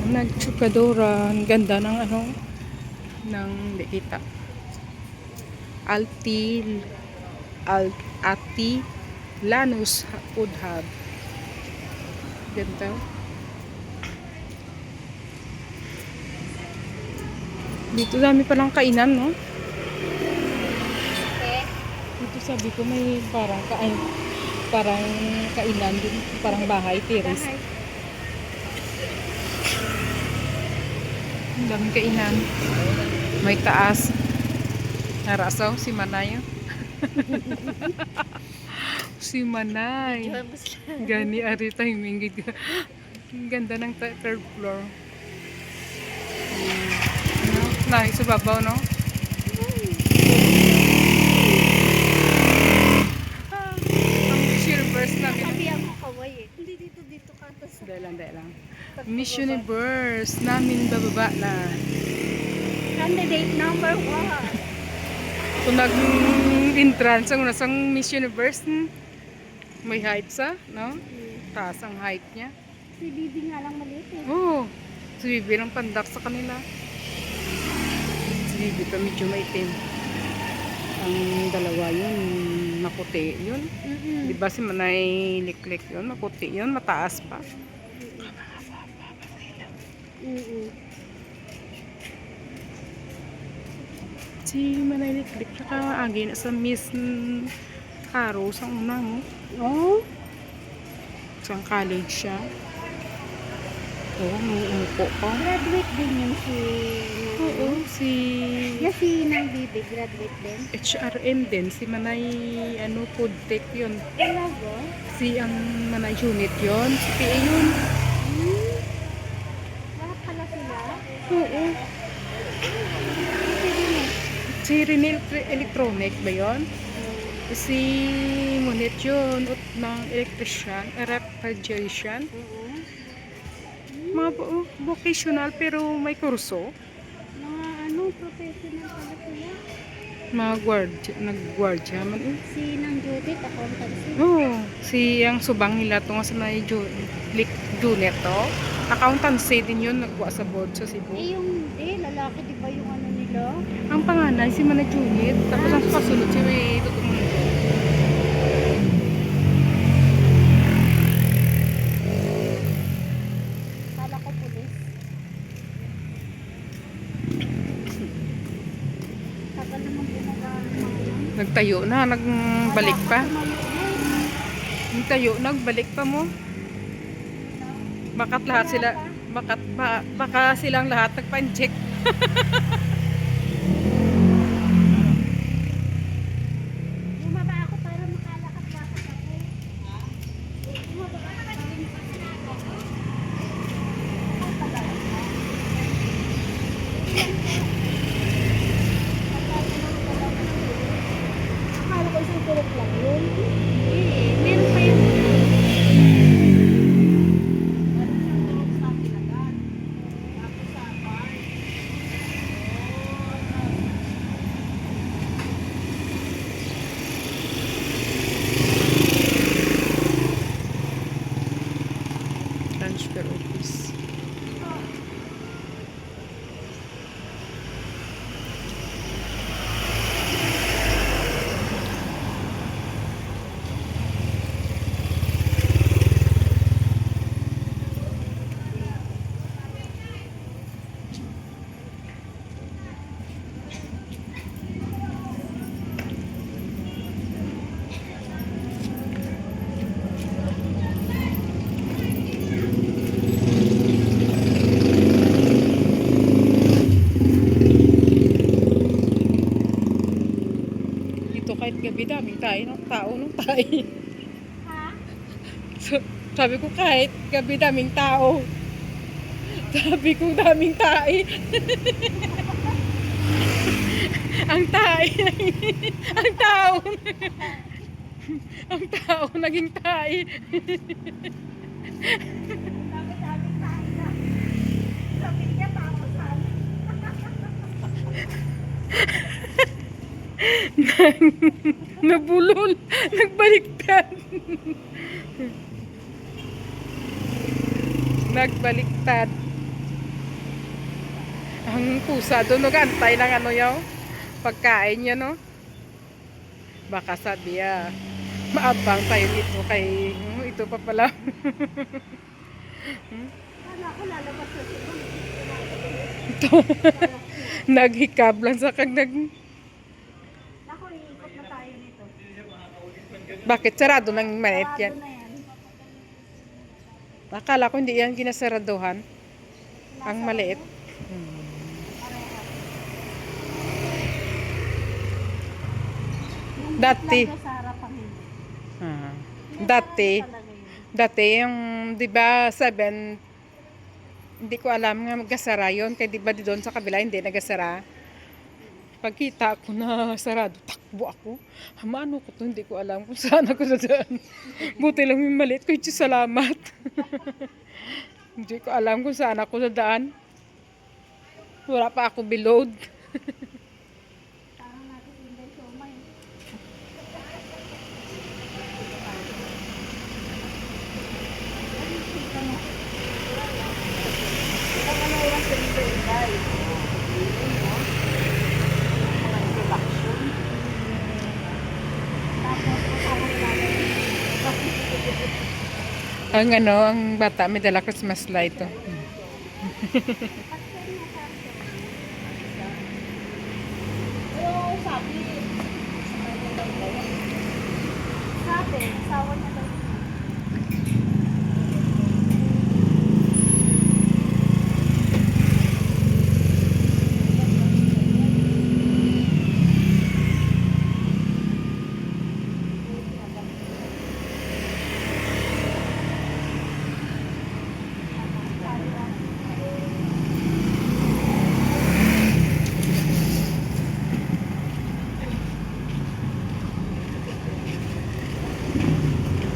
Nagchukadora. Ang ganda ng ano, ng kita. Ati Lanus Food Hub. Ganda. Dito dami palang kainan, no? Dito sabi ko may parang kainan din, parang bahay, terrace. Ang daming kainan. May taas. Narasaw si Manay. Si Manay. Gani arita himingid. Ang ganda ng third floor. Nahi sa babaw, no? Ang Universe namin. Sabi ako kaway eh. Hindi dito ka. Dahil lang. Miss Universe namin bababa na. Candidate number 1. Kung nag-entrance ang nasang Miss Universe, may height sa, no? Taas ang height niya. Si Bibi nga lang maliit eh. Oo. Si Bibi lang pandak sa kanila. Si Bibi pa medyo maitim. Ang dalawa yun, maputi yun. Diba si Manay Liklik yun, maputi yun, mataas pa. Si Manay Liklik, saka agin sa Miss Caro sa una mo. Oh? Isang college siya. Oo, umuupo pa. Graduate din yun si... Oo, si si Nang Bibi, graduate din. HRM din. Si Manay, food tech yun. Talaga? Si ang Manay unit yun. Si PA yun. Lahat pala sila? Oo. Si Renil Electronic ba yun? Si Monet yun. Ng electrician, refrigeration. Mga vocational pero may kurso. Mga professional pala sila. Mga nag-guardia man eh. Si Nang Judith, accountancy. Oo. Si ang subang nila to nga sa may Junet to. Accountancy din yun. Nagwa sa board sa Cebu. Yung lalaki di ba yung ano nila? Ang panganay si Mana Junet. Tapos ang kasunod si Tutong. Kala ko pulis. Tagal naman bumagawa. Nagtayo na. Nagbalik pa. Nagtayo. Nagbalik pa mo. Bakat lahat sila. Baka silang lahat nagpa-inject. Bumaba ako para makalakad-lakad ako. Bumaba ako para akala ko isang tulog lang yun. Meron pa yun. Transfer office. Kahit gabi daming tao nung tayo. Ha? So, sabi ko kahit gabi daming tao. Sabi ko daming tae. Ang tae. Ang tao. Ang tao naging tae. Sabi niya tao saan? Nabulol. Nagbaliktad. Nagbaliktad. Ang pusa doon, nag-antay ng ano yaw. Pagkain niya, no? Baka sabi, maabang tayo dito kay, ito pa pala. Kala ko lalabas na sila. Naghikab lang sa kag nag... Naku, iikot na tayo nito. Bakit sarado ng manit yan? Sarado na yan. Akala ko hindi yan ginasaraduhan. Ang Nasa maliit. ano, Hmm. parehas. Yung Dati. lang sa harapan hindi. Ah. Hindi, Dati, sarado talaga yun. dati yung, di ba, 7, hindi ko alam nga magasara yun. Kaya di ba di doon sa kabila, hindi nagasara. Pagkita ko na sarado, takbo ako. Hamano ko to, hindi ko alam kung saan ako dadaan. Buti lang yung maliit ko, Diyos, salamat. Hindi ko alam kung saan ako dadaan. Wala pa ako bilod. Parang natin hindi siomay. Ang ano, ang bata may dala Christmas light to. Oo, sabi. Sabi, asawa niya